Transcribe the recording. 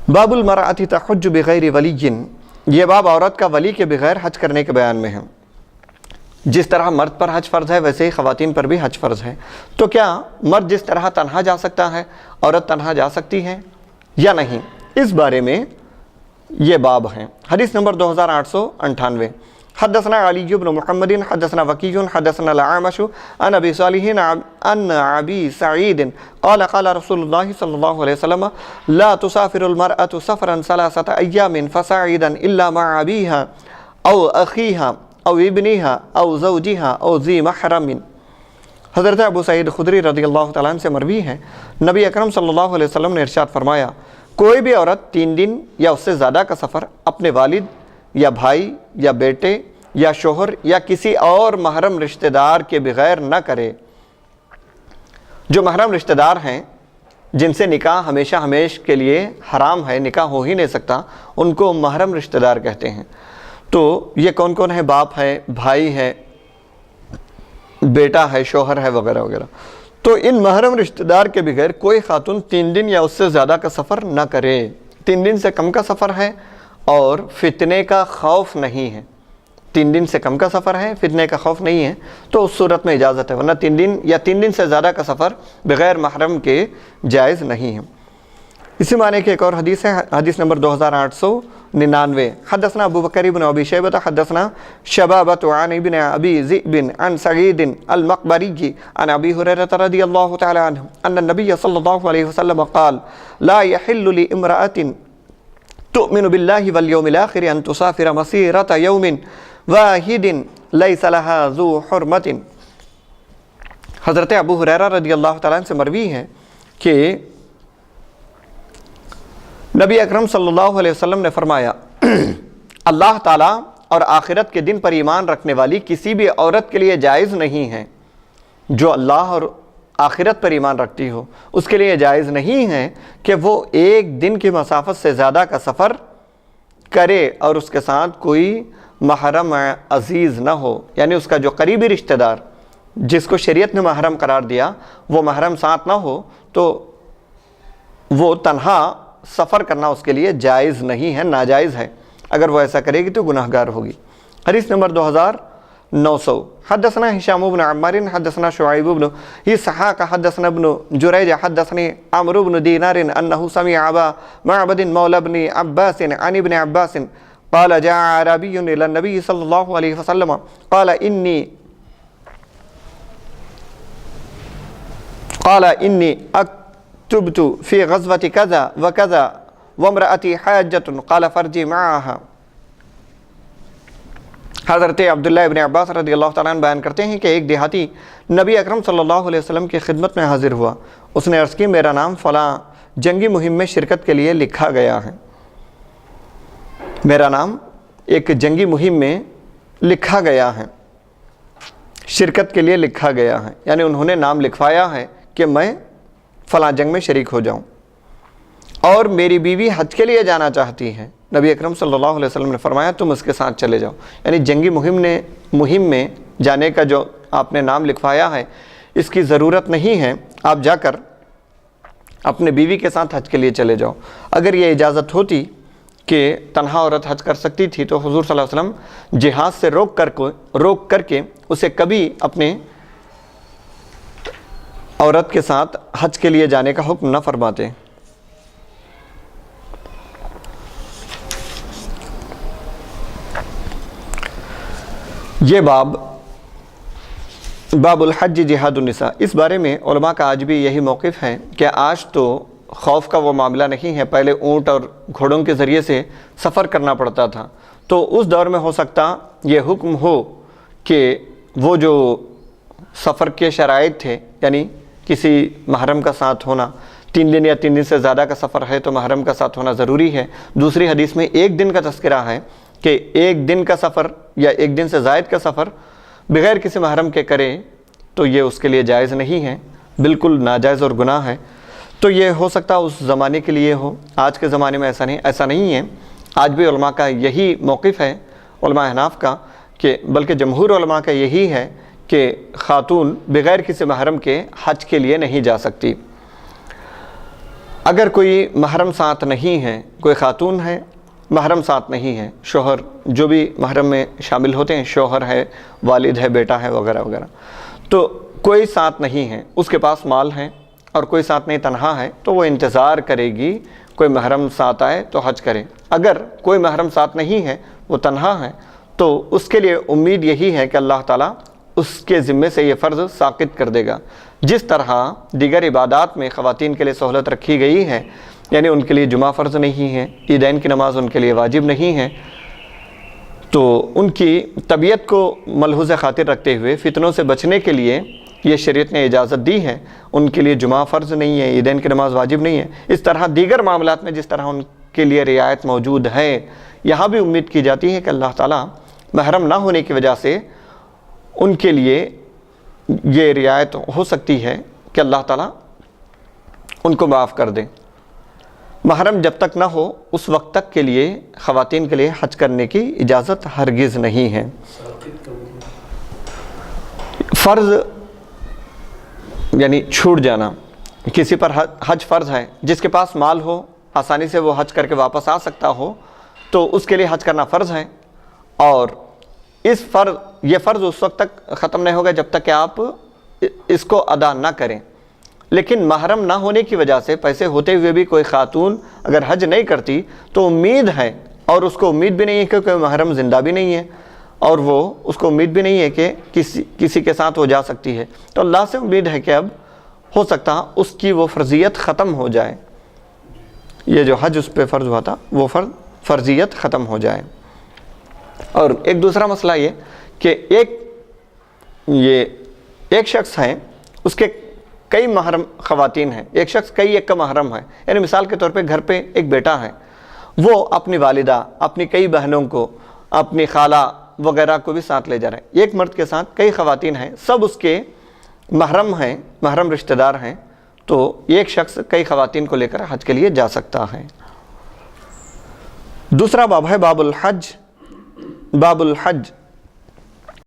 باب المرأۃ تحج بغیر ولی، یہ باب عورت کا ولی کے بغیر حج کرنے کے بیان میں ہے۔ جس طرح مرد پر حج فرض ہے ویسے ہی خواتین پر بھی حج فرض ہے۔ تو کیا مرد جس طرح تنہا جا سکتا ہے عورت تنہا جا سکتی ہے یا نہیں، اس بارے میں یہ باب ہیں۔ حدیث نمبر 2898، حدثنا علی بن محمد حدثنا وکی حدثنا الاعمش عن ابی صالح عن ابی سعید قال قال رسول اللہ صلی اللہ علیہ وسلم لا تسافر المرأة سفرا 3 ایام فصاعدا الا مع ابیها او اخیها او ابنها او زوجها او ذی محرم۔ حضرت ابو سعید خدری رضی اللہ تعالیٰ عنہ سے مروی ہے، نبی اکرم صلی اللہ علیہ وسلم نے ارشاد فرمایا، کوئی بھی عورت 3 دن یا اس سے زیادہ کا سفر اپنے والد یا بھائی یا بیٹے یا شوہر یا کسی اور محرم رشتہ دار کے بغیر نہ کرے۔ جو محرم رشتہ دار ہیں جن سے نکاح ہمیشہ ہمیش کے لیے حرام ہے، نکاح ہو ہی نہیں سکتا، ان کو محرم رشتہ دار کہتے ہیں۔ تو یہ کون کون ہے؟ باپ ہے، بھائی ہے، بیٹا ہے، شوہر ہے، وغیرہ وغیرہ۔ تو ان محرم رشتہ دار کے بغیر کوئی خاتون 3 دن یا اس سے زیادہ کا سفر نہ کرے۔ 3 دن سے کم کا سفر ہے اور فتنے کا خوف نہیں ہے، 3 دن سے کم کا سفر ہے، فتنے کا خوف نہیں ہے، تو اس صورت میں اجازت ہے، ورنہ 3 دن یا 3 دن سے زیادہ کا سفر بغیر محرم کے جائز نہیں ہے۔ اسی معنی کی ایک اور حدیث ہے، حدیث نمبر 2899، حدثنا ابو بکر بن ابی شیبہ حدثنا شبابۃ عن ابن ابی ذئب عن سعید المقبری عن ابی ہریرہ رضی اللہ تعالی عنہ ان النبی صلی اللہ علیہ وسلم قال لا يحل لامرأة تؤمن بالله واليوم الآخر ان تسافر مسيرة يوم واحد ليس لها ذو حرمة۔ حضرت ابو ہریرہ رضی اللہ تعالیٰ عنہ سے مروی ہے کہ نبی اکرم صلی اللہ علیہ وسلم نے فرمایا، اللہ تعالیٰ اور آخرت کے دن پر ایمان رکھنے والی کسی بھی عورت کے لیے جائز نہیں ہے، جو اللہ اور آخرت پر ایمان رکھتی ہو اس کے لیے جائز نہیں ہے کہ وہ 1 دن کی مسافت سے زیادہ کا سفر کرے اور اس کے ساتھ کوئی محرم عزیز نہ ہو، یعنی اس کا جو قریبی رشتہ دار جس کو شریعت نے محرم قرار دیا وہ محرم ساتھ نہ ہو، تو وہ تنہا سفر کرنا اس کے لیے جائز نہیں ہے، ناجائز ہے۔ اگر وہ ایسا کرے گی تو گناہگار ہوگی۔ حدیث نمبر 2900، حدثنا ہشام بن عمار حدثنا شعیب بن اسحاق حدثنا ابن جریج حدثني عمرو بن دینار انه سمع ابا معبد مولى بن عباس عن ابن عباس قال جاء اعرابي الى النبي صلى الله عليه وسلم قال اني اكتبت في غزوة كذا وكذا وامرأتي حاجة قال فرجي معها۔ حضرت عبداللہ ابن عباس رضی اللہ تعالیٰ عنہ بیان کرتے ہیں کہ ایک دیہاتی نبی اکرم صلی اللہ علیہ وسلم کی خدمت میں حاضر ہوا۔ اس نے عرض کی، میرا نام فلاں جنگی مہم میں شرکت کے لیے لکھا گیا ہے، میرا نام ایک جنگی مہم میں لکھا گیا ہے، شرکت کے لیے لکھا گیا ہے، یعنی انہوں نے نام لکھوایا ہے کہ میں فلاں جنگ میں شریک ہو جاؤں، اور میری بیوی حج کے لیے جانا چاہتی ہے۔ نبی اکرم صلی اللہ علیہ وسلم نے فرمایا تم اس کے ساتھ چلے جاؤ، یعنی جنگی مہم میں جانے کا جو آپ نے نام لکھوایا ہے اس کی ضرورت نہیں ہے، آپ جا کر اپنے بیوی کے ساتھ حج کے لیے چلے جاؤ۔ اگر یہ اجازت ہوتی کہ تنہا عورت حج کر سکتی تھی تو حضور صلی اللہ علیہ وسلم جہاز سے روک کر کے اسے کبھی اپنے عورت کے ساتھ حج کے لیے جانے کا حکم نہ فرماتے۔ یہ باب الحج جہاد النساء، اس بارے میں علماء کا آج بھی یہی موقف ہے کہ آج تو خوف کا وہ معاملہ نہیں ہے، پہلے اونٹ اور گھوڑوں کے ذریعے سے سفر کرنا پڑتا تھا، تو اس دور میں ہو سکتا یہ حکم ہو کہ وہ جو سفر کے شرائط تھے، یعنی کسی محرم کا ساتھ ہونا، 3 دن یا 3 دن سے زیادہ کا سفر ہے تو محرم کا ساتھ ہونا ضروری ہے۔ دوسری حدیث میں 1 دن کا تذکرہ ہے کہ 1 دن کا سفر یا 1 دن سے زائد کا سفر بغیر کسی محرم کے کرے تو یہ اس کے لیے جائز نہیں ہے، بالکل ناجائز اور گناہ ہے۔ تو یہ ہو سکتا اس زمانے کے لیے ہو، آج کے زمانے میں ایسا نہیں ہے۔ آج بھی علماء کا یہی موقف ہے، علماء احناف کا، کہ بلکہ جمہور علماء کا یہی ہے کہ خاتون بغیر کسی محرم کے حج کے لیے نہیں جا سکتی۔ اگر کوئی محرم ساتھ نہیں ہے، کوئی خاتون ہے محرم ساتھ نہیں ہے، شوہر جو بھی محرم میں شامل ہوتے ہیں، شوہر ہے، والد ہے، بیٹا ہے وغیرہ وغیرہ، تو کوئی ساتھ نہیں ہے، اس کے پاس مال ہے اور کوئی ساتھ نہیں، تنہا ہے، تو وہ انتظار کرے گی کوئی محرم ساتھ آئے تو حج کرے۔ اگر کوئی محرم ساتھ نہیں ہے، وہ تنہا ہے، تو اس کے لیے امید یہی ہے کہ اللہ تعالیٰ اس کے ذمے سے یہ فرض ساقط کر دے گا۔ جس طرح دیگر عبادات میں خواتین کے لیے سہولت رکھی گئی ہے، یعنی ان کے لیے جمعہ فرض نہیں ہے، عیدین کی نماز ان کے لیے واجب نہیں ہے، تو ان کی طبیعت کو ملحوظ خاطر رکھتے ہوئے فتنوں سے بچنے کے لیے یہ شریعت نے اجازت دی ہے، ان کے لیے جمعہ فرض نہیں ہے، عیدین کی نماز واجب نہیں ہے۔ اس طرح دیگر معاملات میں جس طرح ان کے لیے رعایت موجود ہے، یہاں بھی امید کی جاتی ہے کہ اللہ تعالیٰ محرم نہ ہونے کی وجہ سے ان کے لیے یہ رعایت ہو سکتی ہے کہ اللہ تعالیٰ ان کو معاف کر دے۔ محرم جب تک نہ ہو اس وقت تک کے لیے خواتین کے لیے حج کرنے کی اجازت ہرگز نہیں ہے۔ فرض یعنی چھوٹ جانا، کسی پر حج فرض ہے، جس کے پاس مال ہو، آسانی سے وہ حج کر کے واپس آ سکتا ہو، تو اس کے لیے حج کرنا فرض ہے، اور یہ فرض اس وقت تک ختم نہیں ہوگا جب تک کہ آپ اس کو ادا نہ کریں۔ لیکن محرم نہ ہونے کی وجہ سے پیسے ہوتے ہوئے بھی کوئی خاتون اگر حج نہیں کرتی تو امید ہے، اور اس کو امید بھی نہیں ہے کہ کوئی محرم زندہ بھی نہیں ہے، اور وہ اس کو امید بھی نہیں ہے کہ کسی کے ساتھ وہ جا سکتی ہے، تو اللہ سے امید ہے کہ اب ہو سکتا اس کی وہ فرضیت ختم ہو جائے، یہ جو حج اس پہ فرض ہوا تھا وہ فرضیت ختم ہو جائے۔ اور ایک دوسرا مسئلہ یہ کہ ایک شخص ہے، اس کے کئی محرم خواتین ہیں، ایک شخص ایک کا محرم ہے، یعنی مثال کے طور پہ گھر پہ ایک بیٹا ہے، وہ اپنی والدہ، اپنی کئی بہنوں کو، اپنی خالہ وغیرہ کو بھی ساتھ لے جا رہے ہیں۔ ایک مرد کے ساتھ کئی خواتین ہیں، سب اس کے محرم ہیں، محرم رشتہ دار ہیں، تو ایک شخص کئی خواتین کو لے کر حج کے لیے جا سکتا ہے۔ دوسرا باب ہے باب الحج